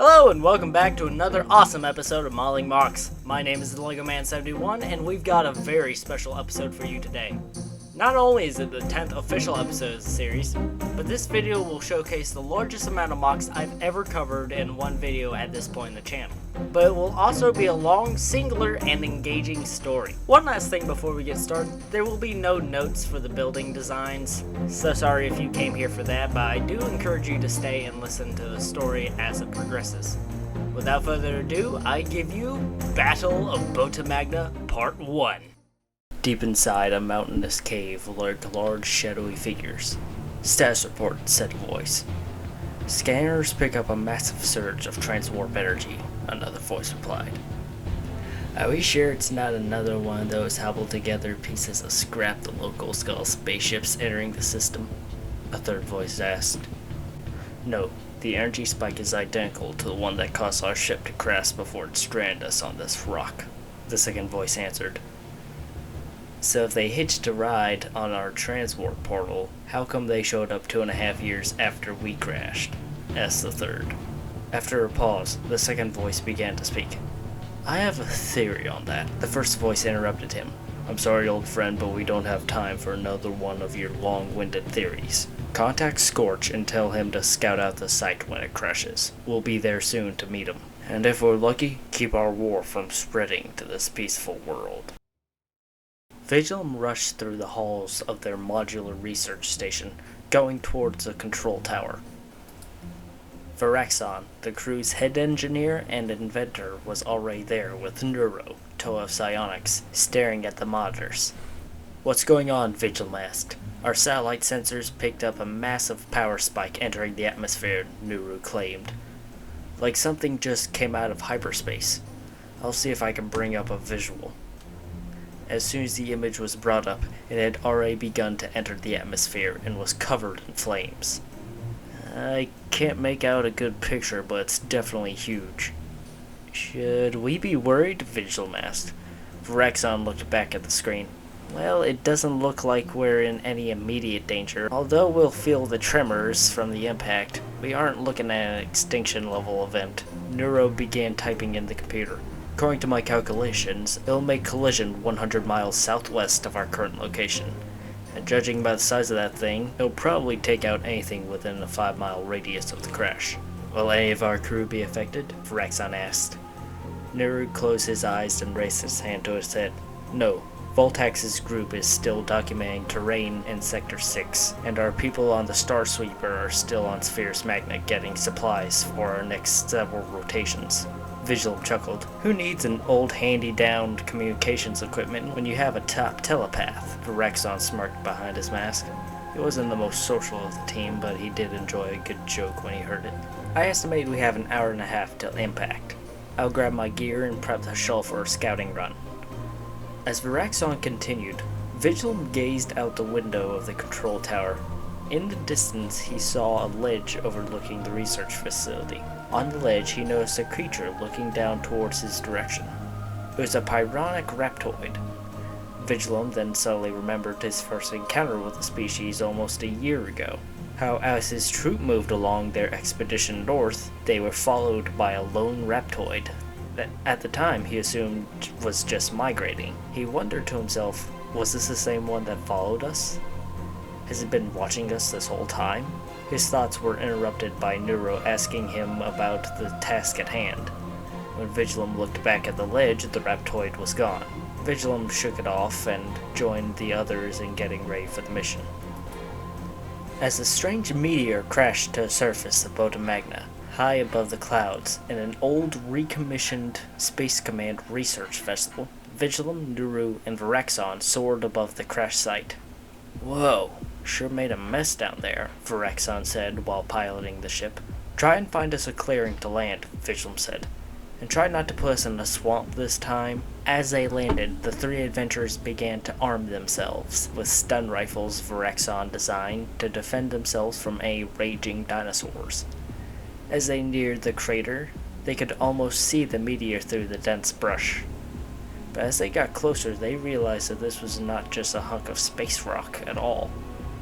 Hello and welcome back to another awesome episode of Modeling Mocs. My name is the Lego Man 71 and we've got a very special episode for you today. Not only is it the 10th official episode of the series, but this video will showcase the largest amount of Mocs I've ever covered in one video at this point in the channel. But it will also be a long, singular, and engaging story. One last thing before we get started, there will be no notes for the building designs, so sorry if you came here for that, but I do encourage you to stay and listen to the story as it progresses. Without further ado, I give you Battle of Bota Magna Part 1. Deep inside a mountainous cave lurk large shadowy figures. Status report, said a voice. Scanners pick up a massive surge of transwarp energy, another voice replied. Are we sure it's not another one of those hobbled together pieces of scrap the local skull spaceships entering the system? A third voice asked. No, the energy spike is identical to the one that caused our ship to crash before it stranded us on this rock, the second voice answered. So if they hitched a ride on our transwarp portal, how come they showed up 2.5 years after we crashed? Asked the third. After a pause, the second voice began to speak. I have a theory on that. The first voice interrupted him. I'm sorry, old friend, but we don't have time for another one of your long-winded theories. Contact Scorch and tell him to scout out the site when it crashes. We'll be there soon to meet him. And if we're lucky, keep our war from spreading to this peaceful world. Viglem rushed through the halls of their modular research station, going towards the control tower. Varaxon, the crew's head engineer and inventor, was already there with Neuro, Toe of Psionics, staring at the monitors. What's going on? Viglem asked. Our satellite sensors picked up a massive power spike entering the atmosphere, Neuro claimed. Like something just came out of hyperspace. I'll see if I can bring up a visual. As soon as the image was brought up, it had already begun to enter the atmosphere and was covered in flames. I can't make out a good picture, but it's definitely huge. Should we be worried? Viglem asked. Varaxon looked back at the screen. Well, it doesn't look like we're in any immediate danger. Although we'll feel the tremors from the impact, we aren't looking at an extinction level event. Neuro began typing in the computer. According to my calculations, it'll make collision 100 miles southwest of our current location. And judging by the size of that thing, it'll probably take out anything within a 5-mile radius of the crash. Will any of our crew be affected? Varaxon asked. Neru closed his eyes and raised his hand to his head. No, Voltax's group is still documenting terrain in Sector 6, and our people on the Star Sweeper are still on Sphere's Magna getting supplies for our next several rotations. Viglem chuckled. Who needs an old handy-down communications equipment when you have a top telepath? Varaxon smirked behind his mask. He wasn't the most social of the team, but he did enjoy a good joke when he heard it. I estimate we have an hour and a half till impact. I'll grab my gear and prep the shuttle for a scouting run. As Varaxon continued, Viglem gazed out the window of the control tower. In the distance, he saw a ledge overlooking the research facility. On the ledge, he noticed a creature looking down towards his direction. It was a pyronic raptoid. Viglem then suddenly remembered his first encounter with the species almost a year ago. How as his troop moved along their expedition north, they were followed by a lone raptoid that at the time he assumed was just migrating. He wondered to himself, was this the same one that followed us? Has it been watching us this whole time? His thoughts were interrupted by Neuro asking him about the task at hand. When Viglem looked back at the ledge, the raptoid was gone. Viglem shook it off and joined the others in getting ready for the mission. As the strange meteor crashed to the surface of Bota Magna, high above the clouds, in an old recommissioned Space Command research vessel, Viglem, Neuro, and Varaxon soared above the crash site. Whoa, sure made a mess down there, Varaxon said while piloting the ship. Try and find us a clearing to land, Viglem said. And try not to put us in a swamp this time. As they landed, the three adventurers began to arm themselves with stun rifles Varaxon designed to defend themselves from any raging dinosaurs. As they neared the crater, they could almost see the meteor through the dense brush. But as they got closer, they realized that this was not just a hunk of space rock at all,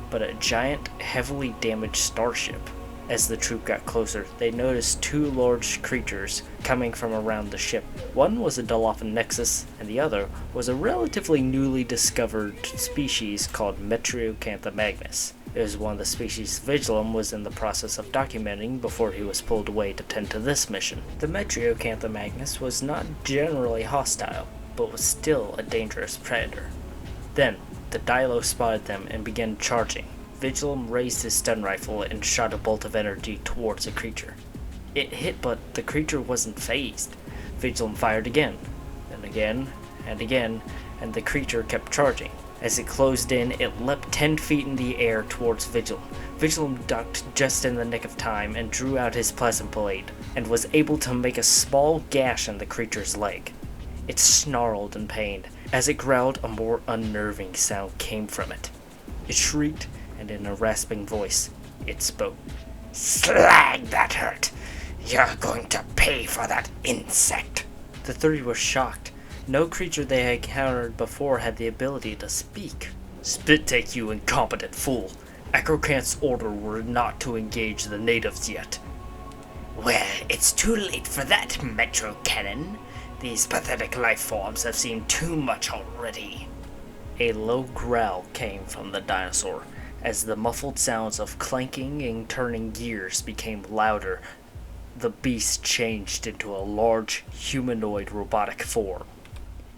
but a giant, heavily damaged starship. As the troop got closer, they noticed two large creatures coming from around the ship. One was a Dilophosaurus, and the other was a relatively newly discovered species called Magnus. It was one of the species Viglem was in the process of documenting before he was pulled away to tend to this mission. The Magnus was not generally hostile, but was still a dangerous predator. Then, the Dilo spotted them and began charging. Viglem raised his stun rifle and shot a bolt of energy towards the creature. It hit, but the creature wasn't phased. Viglem fired again, and again, and again, and the creature kept charging. As it closed in, it leapt 10 feet in the air towards Viglem. Viglem ducked just in the nick of time and drew out his plasma blade, and was able to make a small gash in the creature's leg. It snarled in pain. As it growled, a more unnerving sound came from it. It shrieked, and in a rasping voice, it spoke. "Slag, that hurt! You're going to pay for that insect!" The three were shocked. No creature they had encountered before had the ability to speak. "Spit take, you incompetent fool! Acrocant's order were not to engage the natives yet." "Well, it's too late for that, Metro Cannon. These pathetic life forms have seen too much already." A low growl came from the dinosaur. As the muffled sounds of clanking and turning gears became louder, the beast changed into a large, humanoid robotic form.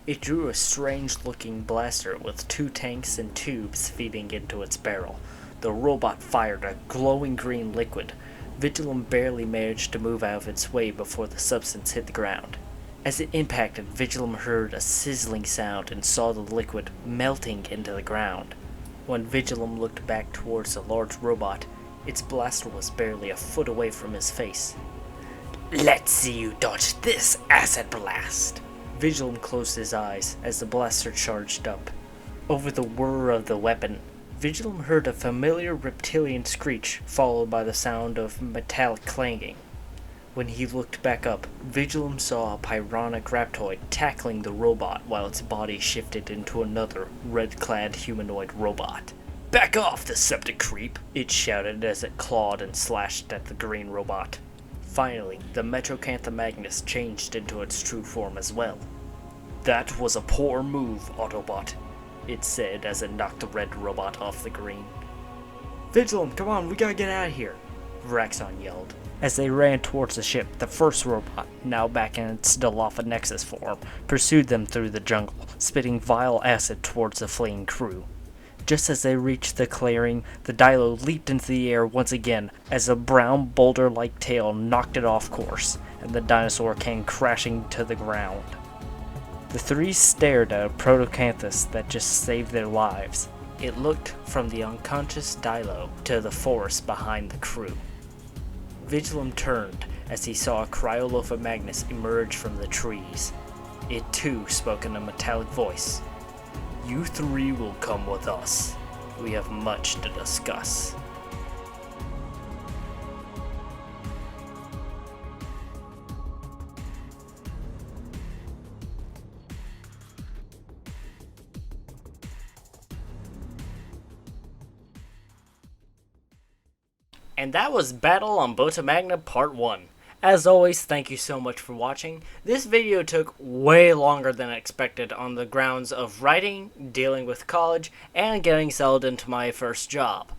It drew a strange-looking blaster with 2 tanks and tubes feeding into its barrel. The robot fired a glowing green liquid. Viglem barely managed to move out of its way before the substance hit the ground. As it impacted, Viglem heard a sizzling sound and saw the liquid melting into the ground. When Viglem looked back towards the large robot, its blaster was barely a foot away from his face. "Let's see you dodge this acid blast!" Viglem closed his eyes as the blaster charged up. Over the whir of the weapon, Viglem heard a familiar reptilian screech followed by the sound of metallic clanging. When he looked back up, Viglem saw a Pyronic Raptoid tackling the robot while its body shifted into another red-clad humanoid robot. "Back off, deceptive creep!" it shouted as it clawed and slashed at the green robot. Finally, the Magnus changed into its true form as well. "That was a poor move, Autobot," it said as it knocked the red robot off the green. "Viglem, come on, we gotta get out of here!" Vraxon yelled. As they ran towards the ship, the first robot, now back in its Dilophosaurus form, pursued them through the jungle, spitting vile acid towards the fleeing crew. Just as they reached the clearing, the Dilo leaped into the air once again as a brown boulder-like tail knocked it off course, and the dinosaur came crashing to the ground. The three stared at a protocanthus that just saved their lives. It looked from the unconscious Dilo to the forest behind the crew. Viglem turned as he saw a Cryolophomagnus emerge from the trees. It too spoke in a metallic voice. "You three will come with us. We have much to discuss." And that was Battle on Bota Magna Part 1. As always, thank you so much for watching. This video took way longer than expected on the grounds of writing, dealing with college, and getting settled into my first job.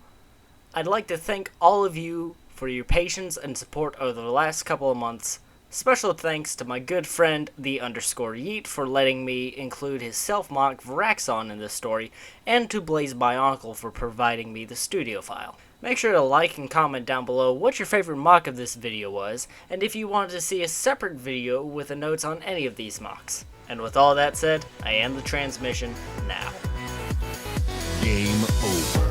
I'd like to thank all of you for your patience and support over the last couple of months. Special thanks to my good friend, _Yeet, for letting me include his self-mock Vraxon in this story, and to Blaze Bionicle for providing me the studio file. Make sure to like and comment down below what your favorite mock of this video was, and if you wanted to see a separate video with the notes on any of these mocks. And with all that said, I end the transmission now. Game over.